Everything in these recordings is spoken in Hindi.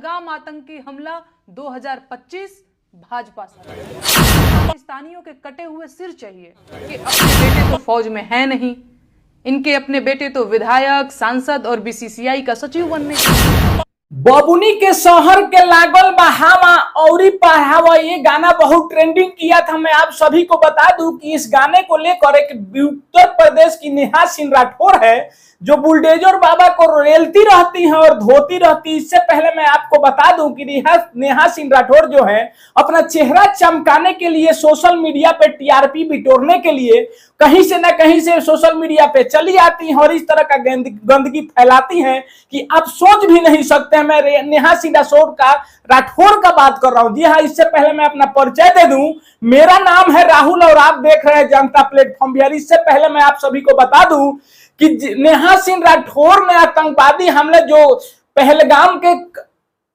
पहलगाम आतंकी हमला 2025 भाजपा सरकार। पाकिस्तानियों के कटे हुए सिर चाहिए कि अपने बेटे तो फौज में है नहीं, इनके अपने बेटे तो विधायक, सांसद और बीसीसीआई का सचिव बनने के। बबुनी के शहर के लागल बहावा औरी पढ़ावा, ये गाना बहुत ट्रेंडिंग किया था। मैं आप सभी को बता दूं कि इस गाने को लेकर एक उत्तर प्रदेश की नेहा सिंह राठौर है जो बुलडोजर बाबा को रेलती रहती हैं और धोती रहती है। इससे पहले मैं आपको बता दूं कि नेहा सिंह राठौर जो है अपना चेहरा चमकाने के लिए सोशल मीडिया पे टीआरपी बिटोरने के लिए कहीं से ना कहीं से सोशल मीडिया पे चली आती हैं और इस तरह का गंदगी फैलाती हैं कि आप सोच भी नहीं सकते। मैं नेहा सिंह राठौर का बात कर रहा हूं। जी हाँ, इससे पहले मैं अपना परिचय दे दूं। मेरा नाम है राहुल और आप देख रहे हैं जनता प्लेटफॉर्म बिहार। इससे पहले मैं आप सभी को बता दूं कि नेहा सिंह राठौर ने आतंकवादी हमले जो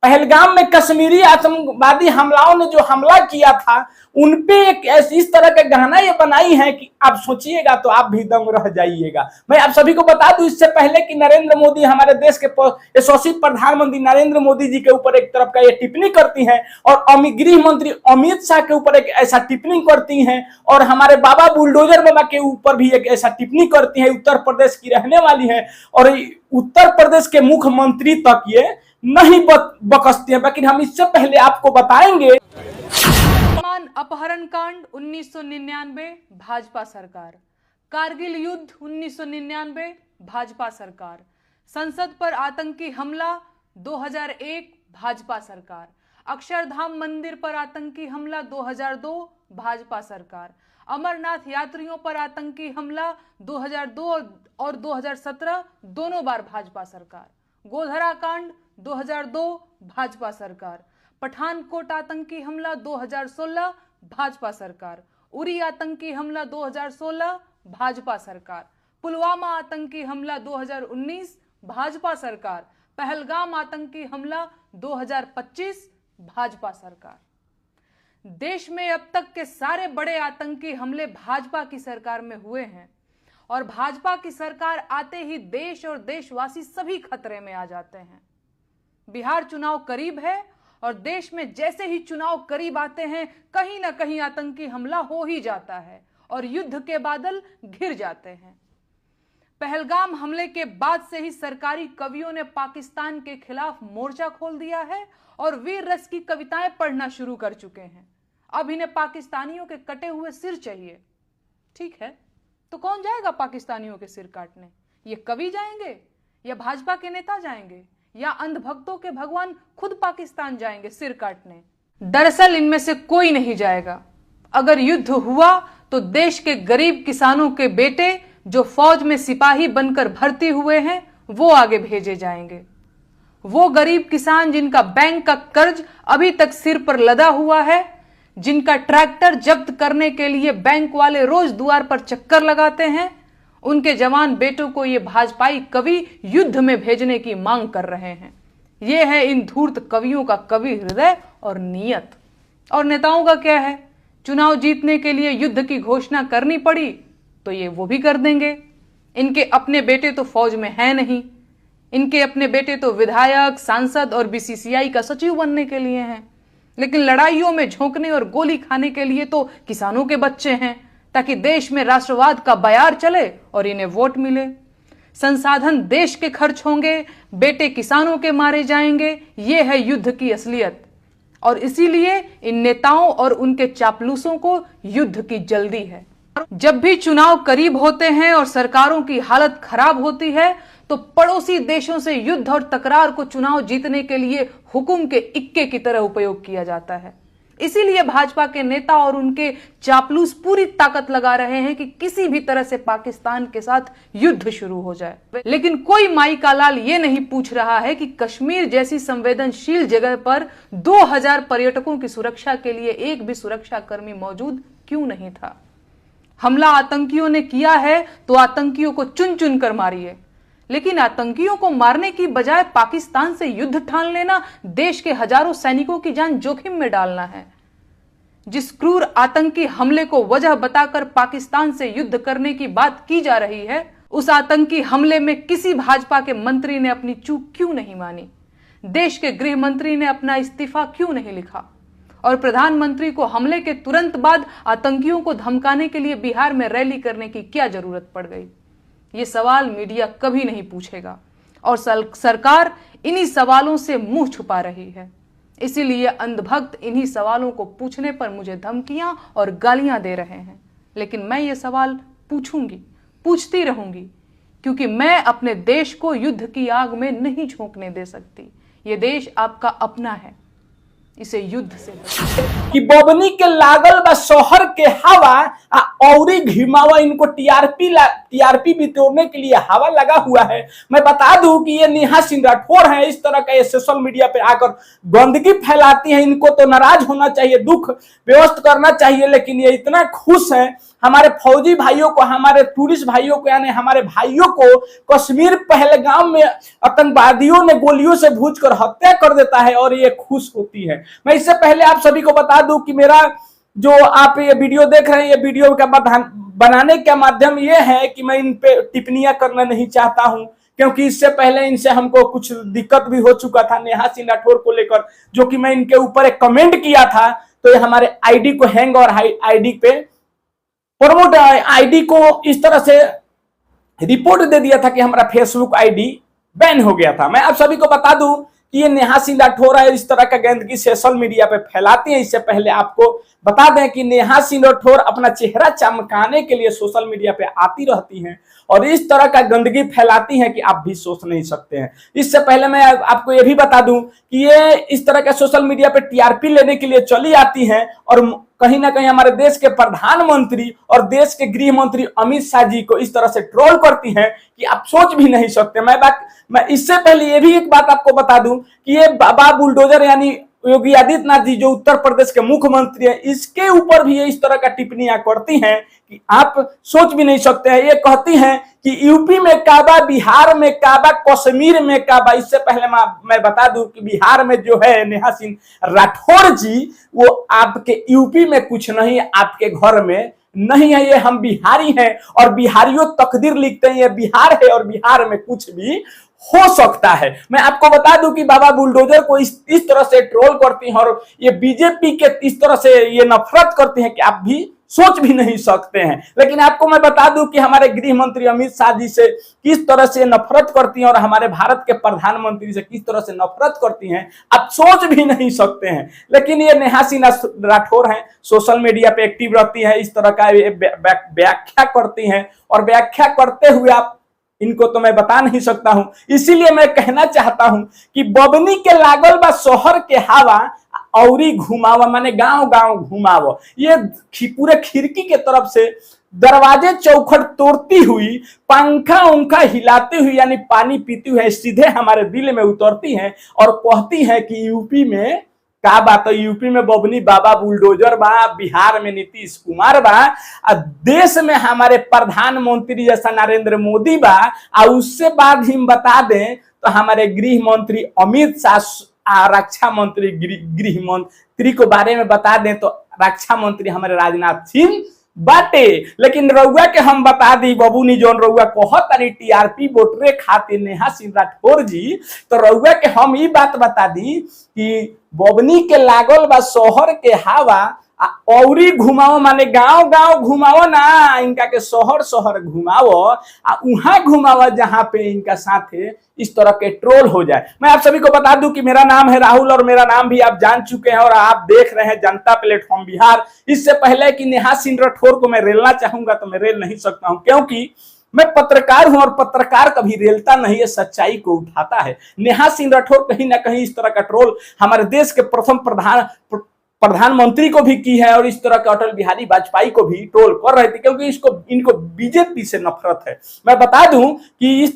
पहलगाम में कश्मीरी आतंकवादी हमलाओं ने जो हमला किया था उनपे एक इस तरह के गाना ये बनाई है कि आप सोचिएगा तो आप भी दंग रह जाइएगा। मैं आप सभी को बता दूं इससे पहले कि नरेंद्र मोदी हमारे देश के यशस्वी प्रधानमंत्री नरेंद्र मोदी जी के ऊपर एक तरफ का ये टिप्पणी करती हैं और गृह मंत्री अमित शाह के ऊपर एक ऐसा टिप्पणी करती हैं और हमारे बाबा बुलडोजर बाबा के ऊपर भी एक ऐसा टिप्पणी करती है। उत्तर प्रदेश की रहने वाली है और उत्तर प्रदेश के मुख्यमंत्री तक ये नहीं बकसती है। लेकिन हम इससे पहले आपको बताएंगे अपहरण कांड 1999 भाजपा सरकार, कारगिल युद्ध 1999 भाजपा सरकार, संसद पर आतंकी हमला 2001 भाजपा सरकार, अक्षरधाम मंदिर पर आतंकी हमला 2002 भाजपा सरकार, अमरनाथ यात्रियों पर आतंकी हमला 2002 और 2017 दोनों बार भाजपा सरकार, गोधरा कांड 2002 भाजपा सरकार, पठानकोट आतंकी हमला 2016 भाजपा सरकार, उरी आतंकी हमला 2016 भाजपा सरकार, पुलवामा आतंकी हमला 2019 भाजपा सरकार, पहलगाम आतंकी हमला 2025 भाजपा सरकार। देश में अब तक के सारे बड़े आतंकी हमले भाजपा की सरकार में हुए हैं और भाजपा की सरकार आते ही देश और देशवासी सभी खतरे में आ जाते हैं। बिहार चुनाव करीब है और देश में जैसे ही चुनाव करीब आते हैं कहीं ना कहीं आतंकी हमला हो ही जाता है और युद्ध के बादल घिर जाते हैं। पहलगाम हमले के बाद से ही सरकारी कवियों ने पाकिस्तान के खिलाफ मोर्चा खोल दिया है और वीर रस की कविताएं पढ़ना शुरू कर चुके हैं। अब इन्हें पाकिस्तानियों के कटे हुए सिर चाहिए। ठीक है, तो कौन जाएगा पाकिस्तानियों के सिर काटने? ये कवि जाएंगे या भाजपा के नेता जाएंगे या अंधभक्तों के भगवान खुद पाकिस्तान जाएंगे सिर काटने? दरअसल इनमें से कोई नहीं जाएगा। अगर युद्ध हुआ तो देश के गरीब किसानों के बेटे जो फौज में सिपाही बनकर भर्ती हुए हैं वो आगे भेजे जाएंगे। वो गरीब किसान जिनका बैंक का कर्ज अभी तक सिर पर लदा हुआ है, जिनका ट्रैक्टर जब्त करने के लिए बैंक वाले रोज द्वार पर चक्कर लगाते हैं, उनके जवान बेटों को ये भाजपाई कवि युद्ध में भेजने की मांग कर रहे हैं। ये है इन धूर्त कवियों का कवि हृदय और नीयत। और नेताओं का क्या है? चुनाव जीतने के लिए युद्ध की घोषणा करनी पड़ी तो ये वो भी कर देंगे। इनके अपने बेटे तो फौज में है नहीं, इनके अपने बेटे तो विधायक, सांसद और बीसीसीआई का सचिव बनने के लिए हैं। लेकिन लड़ाइयों में झोंकने और गोली खाने के लिए तो किसानों के बच्चे हैं ताकि देश में राष्ट्रवाद का बयार चले और इन्हें वोट मिले। संसाधन देश के खर्च होंगे, बेटे किसानों के मारे जाएंगे। ये है युद्ध की असलियत और इसीलिए इन नेताओं और उनके चापलूसों को युद्ध की जल्दी है। जब भी चुनाव करीब होते हैं और सरकारों की हालत खराब होती है तो पड़ोसी देशों से युद्ध और तकरार को चुनाव जीतने के लिए हुकुम के इक्के की तरह उपयोग किया जाता है। इसीलिए भाजपा के नेता और उनके चापलूस पूरी ताकत लगा रहे हैं कि किसी भी तरह से पाकिस्तान के साथ युद्ध शुरू हो जाए। लेकिन कोई माई का लाल ये नहीं पूछ रहा है कि कश्मीर जैसी संवेदनशील जगह पर 2000 पर्यटकों की सुरक्षा के लिए एक भी सुरक्षा कर्मी मौजूद क्यों नहीं था। हमला आतंकियों ने किया है तो आतंकियों को चुन चुन कर मारिए, लेकिन आतंकियों को मारने की बजाय पाकिस्तान से युद्ध ठान लेना देश के हजारों सैनिकों की जान जोखिम में डालना है। जिस क्रूर आतंकी हमले को वजह बताकर पाकिस्तान से युद्ध करने की बात की जा रही है, उस आतंकी हमले में किसी भाजपा के मंत्री ने अपनी चूक क्यों नहीं मानी? देश के गृह मंत्री ने अपना इस्तीफा क्यों नहीं लिखा? और प्रधानमंत्री को हमले के तुरंत बाद आतंकियों को धमकाने के लिए बिहार में रैली करने की क्या जरूरत पड़ गई? ये सवाल मीडिया कभी नहीं पूछेगा और सरकार इन्हीं सवालों से मुंह छुपा रही है। इसीलिए अंधभक्त इन्हीं सवालों को पूछने पर मुझे धमकियां और गालियां दे रहे हैं। लेकिन मैं ये सवाल पूछूंगी, पूछती रहूंगी, क्योंकि मैं अपने देश को युद्ध की आग में नहीं झोंकने दे सकती। ये देश आपका अपना है, इसे युद्ध से कि बबनी के लागल बा शहर के हवा औरी घिमावा, इनको टीआरपी बिटोरने के लिए हवा लगा हुआ है। मैं बता दूं कि ये नेहा सिंह राठौर है, इस तरह का ये सोशल मीडिया पे आकर गंदगी फैलाती है। इनको तो नाराज होना चाहिए, दुख व्यवस्थ करना चाहिए, लेकिन ये इतना खुश है। हमारे फौजी भाइयों को, हमारे टूरिस्ट भाइयों को, यानी हमारे भाइयों को कश्मीर पहलगाम में आतंकवादियों ने गोलियों से भूंजकर हत्या कर देता है और ये खुश होती है। मैं इससे पहले आप सभी को बता दूं कि मेरा जो आप ये वीडियो देख रहे हैं, ये वीडियो का बनाने का माध्यम ये है कि मैं इन पे टिप्पणियां करना नहीं चाहता हूं, क्योंकि इससे पहले इनसे हमको कुछ दिक्कत भी हो चुका था नेहा सिंह राठौर को लेकर, जो कि मैं इनके ऊपर एक कमेंट किया था तो ये हमारे आईडी को हैंग और आईडी पे प्रमोट आईडी को इस तरह से रिपोर्ट दे दिया था कि हमारा फेसबुक आईडी बैन हो गया था। मैं आप सभी को बता दूं कि ये नेहा सिंह राठौर है, इस तरह का गंदगी सोशल मीडिया पे फैलाती है। इससे पहले आपको बता दें कि नेहा सिंह राठौर अपना चेहरा चमकाने के लिए सोशल मीडिया पे आती रहती हैं और इस तरह का गंदगी फैलाती हैं कि आप भी सोच नहीं सकते हैं। इससे पहले मैं आपको ये भी बता दूं कि ये इस तरह का सोशल मीडिया पे टीआरपी लेने के लिए चली आती हैं और कहीं ना कहीं हमारे देश के प्रधानमंत्री और देश के गृह मंत्री अमित शाह जी को इस तरह से ट्रोल करती हैं कि आप सोच भी नहीं सकते। मैं इससे पहले ये भी एक बात आपको बता दूं कि ये बाबा बुलडोजर यानी योगी आदित्यनाथ जी जो उत्तर प्रदेश के मुख्यमंत्री हैं, इसके ऊपर भी ये इस तरह का टिप्पणियां करती हैं कि आप सोच भी नहीं सकते हैं। ये कहती हैं कि यूपी में काबा, बिहार में काबा, कश्मीर में काबा। इससे पहले मैं बता दूं कि बिहार में जो है नेहा सिंह राठौर जी, वो आपके यूपी में कुछ नहीं, आपके घर में नहीं है। ये हम बिहारी हैं और बिहारियों तकदीर लिखते हैं, ये बिहार है और बिहार में कुछ भी हो सकता है। मैं आपको बता दूं कि बाबा बुलडोजर को इस तरह से ट्रोल करती हैं और ये बीजेपी के इस तरह से ये नफरत करती हैं कि आप भी सोच भी नहीं सकते हैं। लेकिन आपको मैं बता दूं कि हमारे गृह मंत्री अमित शाह जी से किस तरह से नफरत करती हैं और हमारे भारत के प्रधानमंत्री से किस तरह से नफरत करती हैं, आप सोच भी नहीं सकते हैं। लेकिन ये नेहा सिंह राठौर हैं, सोशल मीडिया पे एक्टिव रहती है, इस तरह का व्याख्या करती हैं और व्याख्या करते हुए आप इनको तो मैं बता नहीं सकता हूं। इसीलिए मैं कहना चाहता हूं कि बबनी के लागल बा शहर के हवा औरी घुमावा, माने गांव गांव घुमावा। ये पूरे खिड़की के तरफ से दरवाजे चौखट तोड़ती हुई, पंखा उंखा हिलाती हुई, यानी पानी पीती हुई सीधे हमारे दिल में उतरती हैं और कहती हैं कि यूपी में का बात, यूपी में बबनी बाबा बुलडोजर बा, बिहार में नीतीश कुमार बा, देश में हमारे प्रधानमंत्री जैसा नरेंद्र मोदी बा, और उससे बाद हम बता दें तो हमारे गृह मंत्री अमित शाह, रक्षा मंत्री गृह मंत्री को बारे में बता दें तो रक्षा मंत्री हमारे राजनाथ सिंह बाटे। लेकिन रउआ के हम बता दी बबूनी जोन रउआ कहत तानी टीआरपी वोटरे खातिर नेहा सिंह राठौर जी, तो रउआ के हम ई बात बता दी कि बबनी के लागल बा शहर के हवा औरी घुमाओ, माने गांव गांव घुमाओ ना, इनका के शहर शहर घुमाओ, वहां घुमाओ जहां पे इनका साथे इस तरह के ट्रोल हो जाए। मैं आप सभी को बता दूं कि मेरा नाम है राहुल और मेरा नाम भी आप जान चुके हैं और आप देख रहे हैं जनता प्लेटफॉर्म बिहार। इससे पहले कि नेहा सिंह राठौर को मैं रेलना चाहूंगा तो मैं रेल नहीं सकता हूं, क्योंकि मैं पत्रकार हूं और पत्रकार कभी रेलता नहीं है, सच्चाई को उठाता है। नेहा सिंह राठौर कहीं ना कहीं इस तरह का ट्रोल हमारे देश के प्रथम प्रधानमंत्री को भी की है और इस तरह के अटल बिहारी वाजपेयी को भी ट्रोल कर रहे थे, क्योंकि इनको बीजेपी से नफरत है। मैं बता दूं कि इस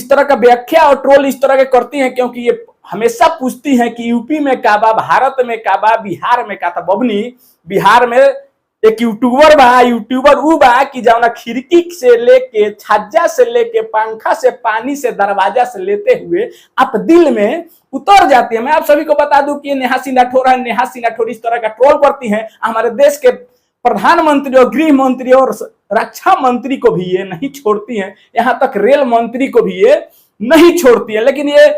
तरह का व्याख्या और ट्रोल इस तरह के करती हैं क्योंकि ये हमेशा पूछती हैं कि यूपी में काबा, भारत में काबा, बिहार में का था। बबनी बिहार में एक यूट्यूबर ऊ बा कि जौना खिड़की से लेके, छज्जा से लेके, पंखा से, पानी से, दरवाजा से लेते हुए आप दिल में उतर जाती है। मैं आप सभी को बता दूं कि नेहा सिंह राठौर है। नेहा सिंह राठौर इस तरह का ट्रोल करती हैं हमारे देश के प्रधानमंत्री और गृह मंत्री और रक्षा मंत्री को भी ये नहीं छोड़ती हैं, यहाँ तक रेल मंत्री को भी ये नहीं छोड़ती है। लेकिन ये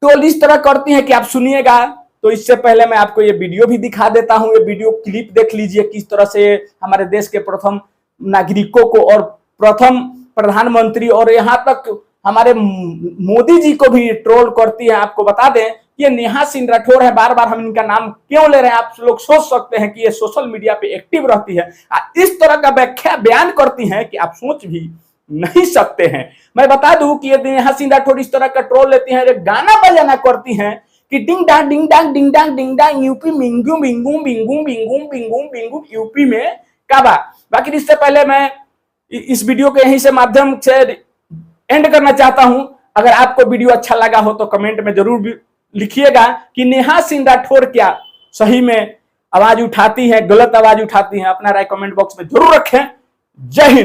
ट्रोल इस तरह करती हैं कि आप सुनिएगा। तो इससे पहले मैं आपको ये वीडियो भी दिखा देता हूं, ये वीडियो क्लिप देख लीजिए किस तरह से हमारे देश के प्रथम नागरिकों को और प्रथम प्रधानमंत्री और यहाँ तक हमारे मोदी जी को भी ट्रोल करती है। आपको बता दें ये नेहा सिंह राठौर है, बार बार हम इनका नाम क्यों ले रहे हैं आप लोग सोच सकते हैं कि ये सोशल मीडिया पे एक्टिव रहती है, इस तरह का व्याख्या बयान करती हैं कि आप सोच भी नहीं सकते हैं। मैं बता दूं कि ये नेहा सिंह राठौर इस तरह का ट्रोल लेती हैं, गाना बजाना करती हैं कि डिंग डांग डिंग डांग डिंग डांग डिंग डांग यूपी मिंगू मिंगू बिंगू बिंगू बिंगू बिंगू यूपी में काबा। बाकी इससे पहले मैं इस वीडियो के यहीं से माध्यम से एंड करना चाहता हूं। अगर आपको वीडियो अच्छा लगा हो तो कमेंट में जरूर लिखिएगा कि नेहा सिंह राठौर क्या सही में आवाज उठाती है, गलत आवाज उठाती है। अपना राय कमेंट बॉक्स में जरूर रखें। जय हिंद।